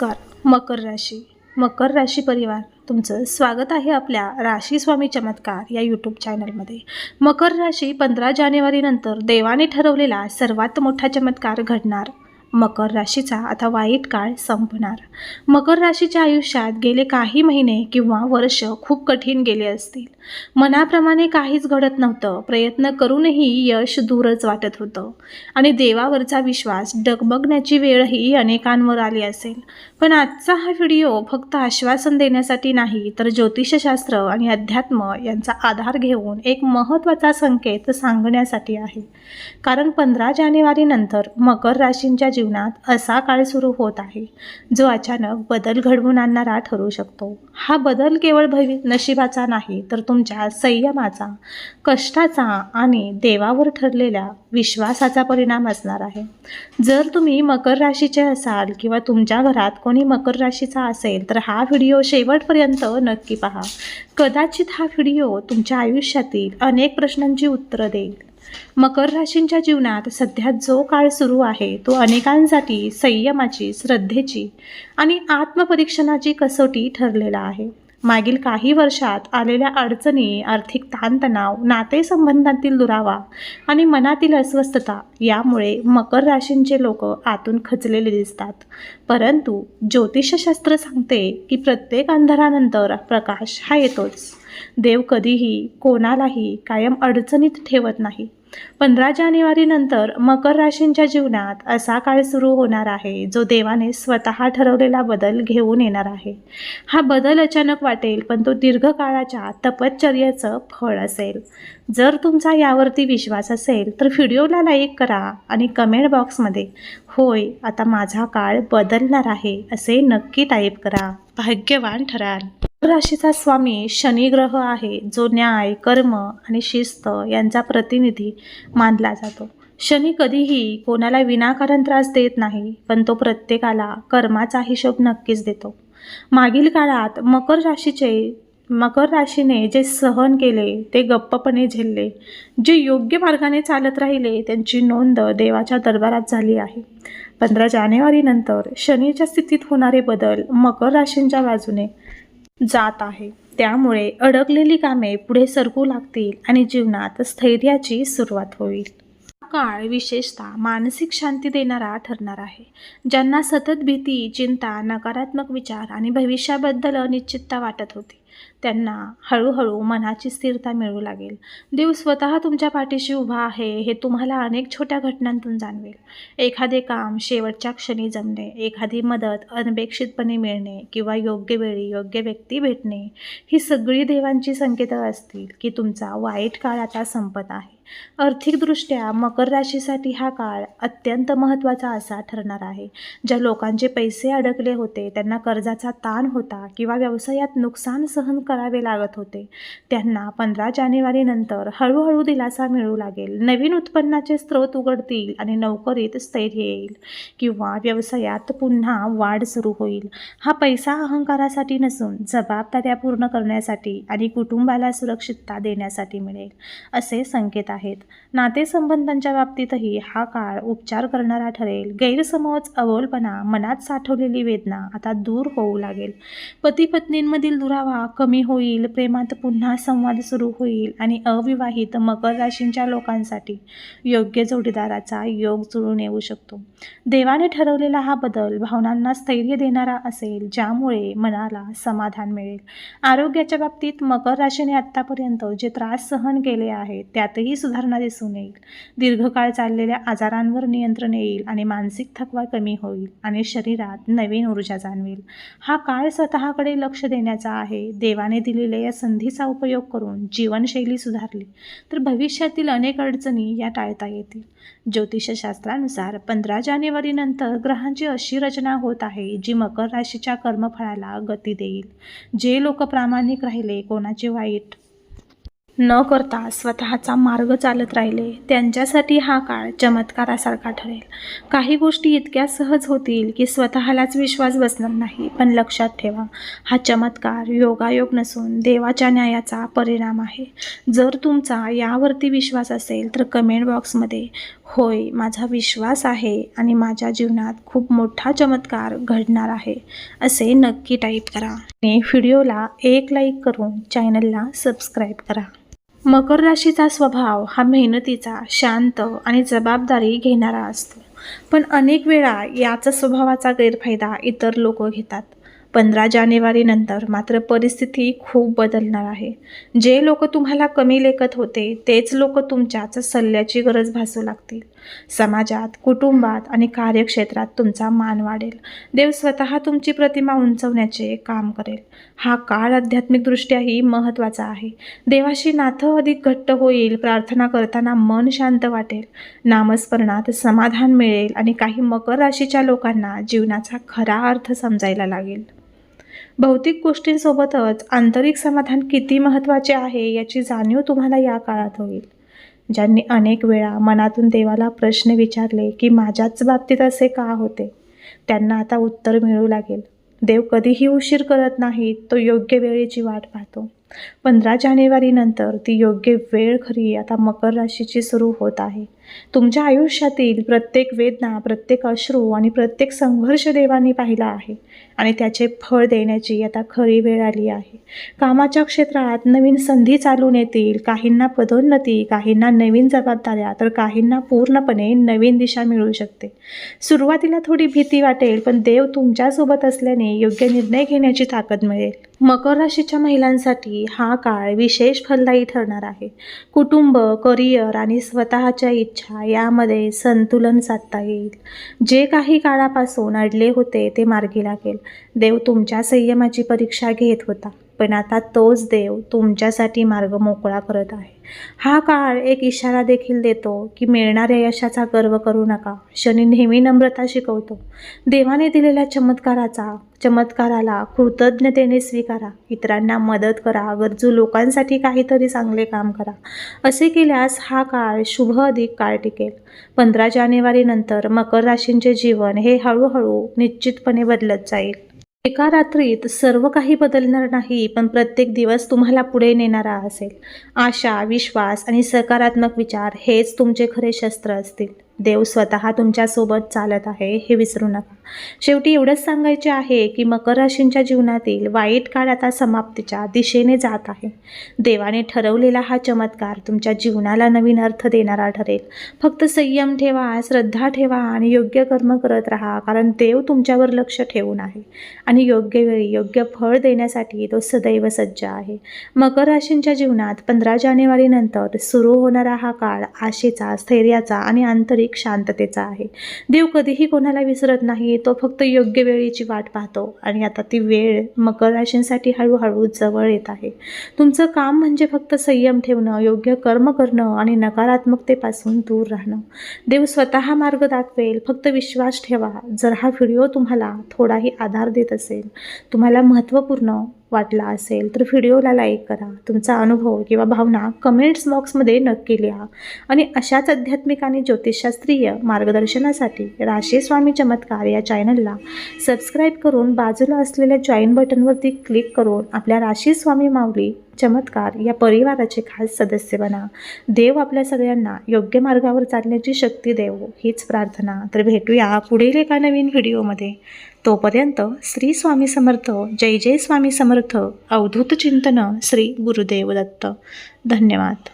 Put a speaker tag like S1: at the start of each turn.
S1: नमस्कार. मकर राशी परिवार, तुमचं स्वागत आहे आपल्या राशी स्वामी चमत्कार या यूट्यूब चॅनलमध्ये. मकर राशी 15 जानेवारीनंतर देवाने ठरवलेला सर्वात मोठा चमत्कार घडणार. मकर राशीचा आता वाईट काळ संपणार. मकर राशीच्या आयुष्यात गेले काही महिने किंवा वर्ष खूप कठीण गेले असतील. मनाप्रमाणे काहीच घडत नव्हतं. प्रयत्न करूनही यश दूरच वाटत होतं आणि देवावरचा विश्वास डगमगण्याची वेळही अनेकांवर आली असेल. पण आजचा हा व्हिडिओ फक्त आश्वासन देण्यासाठी नाही, तर ज्योतिषशास्त्र आणि अध्यात्म यांचा आधार घेऊन एक महत्त्वाचा संकेत सांगण्यासाठी आहे. कारण 15 जानेवारीनंतर मकर राशींच्या जीवनात असा काळ सुरू होत आहे जो अचानक बदल घडवून आणणारा ठरू शकतो. हा बदल केवळ नशिबाचा नाही, तर तुमच्या संयमाचा, कष्टाचा आणि देवावर ठरलेल्या विश्वासाचा परिणाम असणार आहे. जर तुम्ही मकर राशीचे असाल किंवा तुमच्या घरात कोणी मकर राशीचा असेल तर हा व्हिडिओ शेवटपर्यंत नक्की पहा. कदाचित हा व्हिडिओ तुमच्या आयुष्यातील अनेक प्रश्नांची उत्तरं देईल. मकर राशींच्या जीवनात सध्या जो काळ सुरू आहे तो अनेकांसाठी संयमाची, श्रद्धेची आणि आत्मपरीक्षणाची कसोटी ठरलेला आहे. मागील काही वर्षात आलेल्या अडचणी, आर्थिक ताणतणाव, नातेसंबंधातील दुरावा आणि मनातील अस्वस्थता यामुळे मकर राशींचे लोक आतून खचलेले दिसतात. परंतु ज्योतिषशास्त्र सांगते की प्रत्येक अंधारानंतर प्रकाश हा येतोच. देव कधीही कोणालाही कायम अडचणीत ठेवत नाही. 15 जानेवारीनंतर मकर राशींच्या जीवनात असा काळ सुरू होणार आहे जो देवाने स्वतः ठरवलेला बदल घेऊन येणार आहे. हा बदल अचानक वाटेल, पण तो दीर्घकाळाच्या तपश्चर्येचं फळ असेल. जर तुमचा यावरती विश्वास असेल तर व्हिडिओला लाईक करा आणि कमेंट बॉक्समध्ये होय, आता माझा काळ बदलणार आहे असे नक्की टाईप करा. भाग्यवान ठराल. राशीचा स्वामी शनी ग्रह आहे, जो न्याय, कर्म आणि शिस्त यांचा प्रतिनिधी मानला जातो. शनी कधीही कोणाला विनाकारण त्रास देत नाही, पण तो प्रत्येकाला कर्माचा हिशोब नक्कीच देतो. मागील काळात मकर राशीने जे सहन केले ते गप्पपणे झेलले. जे योग्य मार्गाने चालत राहिले त्यांची नोंद देवाच्या दरबारात झाली आहे. 15 जानेवारीनंतर शनीच्या स्थितीत होणारे बदल मकर राशींच्या बाजूने जात आहे. त्यामुळे अडकलेली कामे पुढे सरकू लागतील आणि जीवनात स्थैर्याची सुरुवात होईल. हा काळ विशेषतः मानसिक शांती देणारा ठरणार आहे. ज्यांना सतत भीती, चिंता, नकारात्मक विचार आणि भविष्याबद्दल अनिश्चितता वाटत होती, त्यांना हळूहळू मनाची स्थिरता मिळू लागेल. देव स्वतः तुमच्या पाठीशी उभा आहे हे तुम्हाला अनेक छोट्या घटनांतून जाणवेल. एखादे काम शेवटच्या क्षणी जमणे, एखादी मदत अनपेक्षितपणे मिळणे किंवा योग्य वेळी योग्य व्यक्ती भेटणे ही सगळी देवांची संकेतं असतील की तुमचा वाईट काळ आता संपत आहे. आर्थिकदृष्ट्या मकर राशीसाठी हा काळ अत्यंत महत्त्वाचा असा ठरणार आहे. ज्या लोकांचे पैसे अडकले होते, त्यांना कर्जाचा ताण होता किंवा व्यवसायात नुकसान सहन करावे लागत होते, त्यांना 15 जानेवारीनंतर हळूहळू दिलासा मिळू लागेल. नवीन उत्पन्नाचे स्रोत उघडतील आणि नोकरीत स्थैर्य येईल किंवा व्यवसायात पुन्हा वाढ सुरू होईल. हा पैसा अहंकारासाठी नसून जबाबदाऱ्या पूर्ण करण्यासाठी आणि कुटुंबाला सुरक्षितता देण्यासाठी मिळेल असे संकेत आहेत. नातेसंबंधांच्या बाबतीतही हा काळ उपचार करणारा ठरेल. गैरसमज, अबोलपणा, मनात साठवलेली वेदना आता दूर होऊ लागेल. पती पत्नींमधील दुरावा कमी होईल. प्रेमात पुन्हा संवाद सुरू होईल आणि अविवाहित मकर राशींच्या लोकांसाठी योग्य जोडीदाराचा योग जुळून येऊ शकतो. देवाने ठरवलेला हा बदल भावनांना स्थैर्य देणारा असेल, ज्यामुळे मनाला समाधान मिळेल. आरोग्याच्या बाबतीत मकर राशीने आत्तापर्यंत जे त्रास सहन केले आहेत त्यातही सुधारणा दिसून येईल. दीर्घकाळ चाललेल्या आजारांवर नियंत्रण येईल आणि मानसिक थकवा कमी होईल आणि शरीरात नवीन ऊर्जा जाणवेल. हा काळ स्वतःकडे लक्ष देण्याचा आहे. देवाने दिलेल्या या संधीचा उपयोग करून जीवनशैली सुधारली तर भविष्यातील अनेक अडचणी या टाळता येतील. ज्योतिषशास्त्रानुसार 15 जानेवारीनंतर ग्रहांची अशी रचना होत आहे जी मकर राशीच्या कर्मफळाला गती देईल. जे लोक प्रामाणिक राहिले, कोणाचे वाईट न करता स्वतःचा मार्ग चालत राहिले, त्यांच्यासाठी हा काळ चमत्कारासारखा ठरेल. काही गोष्टी इतक्या सहज होतील की स्वतःलाच विश्वास बसणार नाही. पण लक्षात ठेवा, हा चमत्कार योगायोग नसून देवाच्या न्यायाचा परिणाम आहे. जर तुमचा यावरती विश्वास असेल तर कमेंट बॉक्समध्ये होय, माझा विश्वास आहे आणि माझ्या जीवनात खूप मोठा चमत्कार घडणार आहे असे नक्की टाईप करा आणि व्हिडिओला एक लाईक करून चॅनलला सबस्क्राईब करा. मकर राशीचा स्वभाव हा मेहनतीचा, शांत आणि जबाबदारी घेणारा असतो. पण अनेक वेळा याच स्वभावाचा गैरफायदा इतर लोक घेतात. 15 जानेवारीनंतर मात्र परिस्थिती खूप बदलणार आहे. जे लोक तुम्हाला कमी लेखत होते तेच लोक तुमच्याच सल्ल्याची गरज भासू लागतील. समाजात, कुटुंबात आणि कार्यक्षेत्रात तुमचा मान वाढेल. देव स्वतः तुमची प्रतिमा उंचवण्याचे काम करेल. हा काळ आध्यात्मिकदृष्ट्याही महत्त्वाचा आहे. देवाशी नातं अधिक घट्ट होईल. प्रार्थना करताना मन शांत वाटेल. नामस्मरणात समाधान मिळेल आणि काही मकर राशीच्या लोकांना जीवनाचा खरा अर्थ समजायला लागेल. भौतिक गोष्टींसोबतच आंतरिक समाधान किती महत्त्वाचे आहे याची जाणीव तुम्हाला या काळात होईल. ज्यांनी अनेक वेळा मनातून देवाला प्रश्न विचारले की माझ्याच बाबतीत असे का होते, त्यांना आता उत्तर मिळू लागेल. देव कधीही उशीर करत नाही, तो योग्य वेळेची वाट पाहतो. 15 जानेवारीनंतर ती योग्य वेळ खरी आता मकर राशीची सुरू होत आहे. तुमच्या आयुष्यातील प्रत्येक वेदना, प्रत्येक अश्रू आणि प्रत्येक संघर्ष देवाने पाहिला आहे आणि त्याचे फळ देण्याची आता खरी वेळ आली आहे. कामाच्या क्षेत्रात नवीन संधी चालून येतील. काहींना पदोन्नती, काहींना नवीन जबाबदाऱ्या, तर काहींना पूर्णपणे नवीन दिशा मिळू शकते. सुरुवातीला थोडी भीती वाटेल, पण देव तुमच्यासोबत असल्याने योग्य निर्णय घेण्याची ताकद मिळेल. मकर राशीच्या महिलांसाठी हा काळ विशेष फलदायी ठरणार आहे. कुटुंब, करिअर आणि स्वतःच्या इच्छा यामध्ये संतुलन साधता येईल. जे काही काळापासून अडले होते ते मार्गी लागेल. देव तुमच्या संयमाची परीक्षा घेत होता, पण आता तोच देव तुमच्यासाठी मार्ग मोकळा करत आहे. हा काळ एक इशारा देखील देतो की मिळणाऱ्या यशाचा गर्व करू नका. शनी नेहमी नम्रता शिकवतो. देवाने दिलेल्या चमत्काराला कृतज्ञतेने स्वीकारा. इतरांना मदत करा. गरजू लोकांसाठी काहीतरी चांगले काम करा. असे केल्यास हा काळ शुभ अधिक काळ टिकेल. 15 जानेवारीनंतर मकर राशींचे जीवन हे हळूहळू निश्चितपणे बदलत जाईल. एका रात्रीत सर्व काही बदलणार नाही, पण प्रत्येक दिवस तुम्हाला पुढे नेणारा असेल. आशा, विश्वास आणि सकारात्मक विचार हेच तुमचे खरे शस्त्र असतील. देव स्वतः तुमच्यासोबत चालत आहे हे विसरू नका. शेवटी एवढंच सांगायचे आहे की मकर राशींच्या जीवनातील वाईट काळ आता समाप्तीच्या दिशेने जात आहे. देवाने ठरवलेला हा चमत्कार तुमच्या जीवनाला नवीन अर्थ देणारा ठरेल. फक्त संयम ठेवा, श्रद्धा ठेवा आणि योग्य कर्म करत राहा, कारण देव तुमच्यावर लक्ष ठेवून आहे आणि योग्य वेळी योग्य फळ देण्यासाठी तो सदैव सज्ज आहे. मकर राशींच्या जीवनात 15 जानेवारीनंतर सुरू होणारा हा काळ आशेचा, स्थैर्याचा आणि आंतरिक शांततेचा आहे. देव कधीही कोणाला विसरत नाही. तो फक्त योग्य वेळेची वाट पाहतो आणि आता ती वेळ मकर राशींसाठी हळूहळू जवळ येत आहे. तुमचं काम म्हणजे फक्त संयम ठेवणं, योग्य कर्म करणं आणि नकारात्मकतेपासून दूर राहणं. देव स्वतः मार्ग दाखवेल. फक्त विश्वास ठेवा. जर हा व्हिडिओ तुम्हाला थोडाही आधार देत असेल, तुम्हाला महत्त्वपूर्ण वाटला असेल तर व्हिडिओला लाईक करा. तुमचा अनुभव किंवा भावना कमेंट्स बॉक्समध्ये नक्की लिहा आणि अशाच आध्यात्मिक आणि ज्योतिषशास्त्रीय मार्गदर्शनासाठी राशी स्वामी चमत्कार या चॅनलला सबस्क्राईब करून बाजूला असलेल्या जॉईन बटनवरती क्लिक करून आपल्या राशी स्वामी माऊली चमत्कार या परिवाराचे खास सदस्य बना. देव आपल्या सगळ्यांना योग्य मार्गावर चालण्याची शक्ती देव हीच प्रार्थना. तर भेटूया पुढील एका नवीन व्हिडिओमध्ये. तोपर्यंत श्री स्वामी समर्थ. जय जय स्वामी समर्थ. अवधूत चिंतन श्री गुरुदेव दत्त. धन्यवाद.